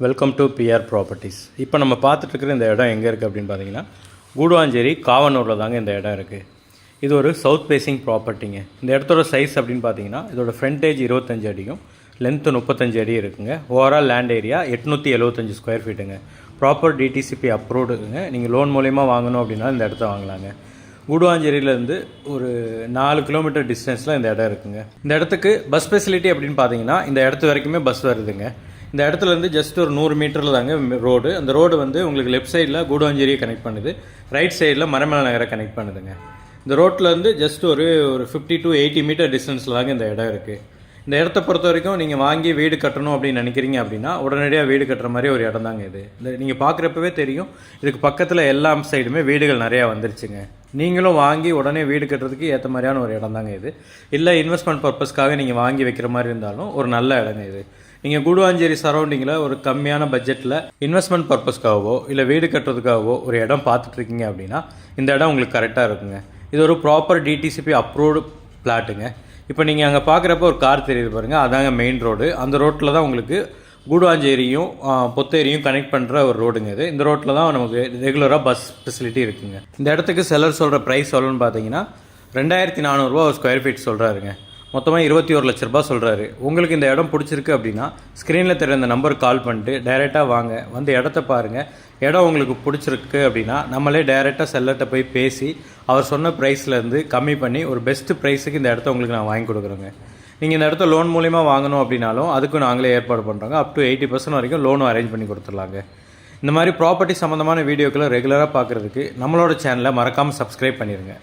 Welcome to PR properties. இப்போ நம்ம பார்த்துட்ருக்குற இந்த இடம் எங்கே இருக்குது அப்படின்னு பார்த்தீங்கன்னா, கூடுவாஞ்சேரி காவனூரில் தாங்க இந்த இடம் இருக்குது. இது ஒரு சவுத் ஃபேஸிங் ப்ராப்பர்ட்டிங்க. இந்த இடத்தோட சைஸ் அப்படின்னு பார்த்தீங்கன்னா, இதோட ஃப்ரண்டேஜ் 25 அடியும் லென்த்து 35 அடி இருக்குங்க. ஓவரால் லேண்ட் ஏரியா 875 ஸ்கொயர் ஃபீட்டுங்க. ப்ராப்பர் டிடிசிபி அப்ரூவ்டுங்க. நீங்கள் லோன் மூலயமா வாங்கணும் அப்படின்னா இந்த இடத்த வாங்கலாங்க. கூடுவாஞ்சேரியிலேருந்து ஒரு 4 கிலோமீட்டர் டிஸ்டன்ஸில் இந்த இடம் இருக்குங்க. இந்த இடத்துக்கு பஸ் ஃபெசிலிட்டி அப்படின்னு பார்த்தீங்கன்னா, இந்த இடத்து வரைக்குமே பஸ் வருதுங்க. இந்த இடத்துலேருந்து ஜஸ்ட் ஒரு 100 மீட்டரில் தாங்க ரோடு. அந்த ரோடு வந்து உங்களுக்கு லெஃப்ட் சைடில் கூடுவாஞ்சேரியை கனெக்ட் பண்ணுது, ரைட் சைடில் மரமலை நகரை கனெக்ட் பண்ணுதுங்க. இந்த ரோட்லேருந்து ஜஸ்ட் ஒரு 50 to 80 மீட்டர் டிஸ்டன்ஸில் தாங்க இந்த இடம் இருக்குது. இந்த இடத்த பொறுத்த வரைக்கும் நீங்கள் வாங்கி வீடு கட்டணும் அப்படின்னு நினைக்கிறீங்க அப்படின்னா உடனடியாக வீடு கட்டுற மாதிரி ஒரு இடம் தாங்க இது. இந்த நீங்கள் பார்க்குறப்பவே தெரியும், இதுக்கு பக்கத்தில் எல்லா சைடுமே வீடுகள் நிறையா வந்துருச்சுங்க. நீங்களும் வாங்கி உடனே வீடு கட்டுறதுக்கு ஏற்ற மாதிரியான ஒரு இடம் தாங்க இது. இல்லை இன்வெஸ்ட்மெண்ட் பர்பஸ்க்காக நீங்கள் வாங்கி வைக்கிற மாதிரி இருந்தாலும் ஒரு நல்ல இடங்க இது. நீங்கள் கூடுவாஞ்சேரி சரௌண்டிங்கில் ஒரு கம்மியான பட்ஜெட்டில் இன்வெஸ்ட்மெண்ட் பர்பஸ்க்காகவோ இல்லை வீடு கட்டுறதுக்காகவோ ஒரு இடம் பார்த்துட்ருக்கீங்க அப்படின்னா இந்த இடம் உங்களுக்கு கரெக்டாக இருக்குங்க. இது ஒரு ப்ராப்பர் டிடிசிபி அப்ரூவ்டு பிளாட்டுங்க. இப்போ நீங்கள் அங்கே பார்க்குறப்ப ஒரு கார் தெரியுது பாருங்கள், அதாங்க மெயின் ரோடு. அந்த ரோட்டில் தான் உங்களுக்கு கூடுவாஞ்சேரியும் பொத்தேரியும் கனெக்ட் பண்ணுற ஒரு ரோடுங்க இது. இந்த ரோட்டில் தான் நமக்கு ரெகுலராக பஸ் ஃபெசிலிட்டி இருக்குங்க. இந்த இடத்துக்கு செல்லர் சொல்கிற ப்ரைஸ் சொல்லணும்னு பார்த்தீங்கன்னா 2400 ஒரு ஸ்கொயர் ஃபீட் சொல்கிறாருங்க. மொத்தமாக 21 லட்ச ரூபா சொல்கிறாரு. உங்களுக்கு இந்த இடம் பிடிச்சிருக்கு அப்படின்னா ஸ்க்ரீனில் தெரிய இந்த நம்பருக்கு கால் பண்ணிட்டு டைரெக்டாக வாங்க, வந்து இடத்த பாருங்கள். இடம் உங்களுக்கு பிடிச்சிருக்கு அப்படின்னா நம்மளே டைரெக்டாக செல்லர்கிட்ட போய் பேசி அவர் சொன்ன ப்ரைஸ்லேருந்து கம்மி பண்ணி ஒரு பெஸ்ட்டு ப்ரைஸுக்கு இந்த இடத்த உங்களுக்கு நான் வாங்கி கொடுக்குறேங்க. நீங்கள் இந்த இடத்த லோன் மூலிமா வாங்கணும் அப்படின்னாலும் அதுக்கும் நாங்களே ஏற்பாடு பண்ணுறோங்க. அப் டு 80% வரைக்கும் லோனும் அரேஞ்ச் பண்ணி கொடுத்துடலாங்க. இந்த மாதிரி ப்ராப்பர்ட்டி சம்மந்தமான வீடியோக்களை ரெகுலராக பார்க்குறதுக்கு நம்மளோட சேனலை மறக்காமல் சப்ஸ்கிரைப் பண்ணிடுங்க.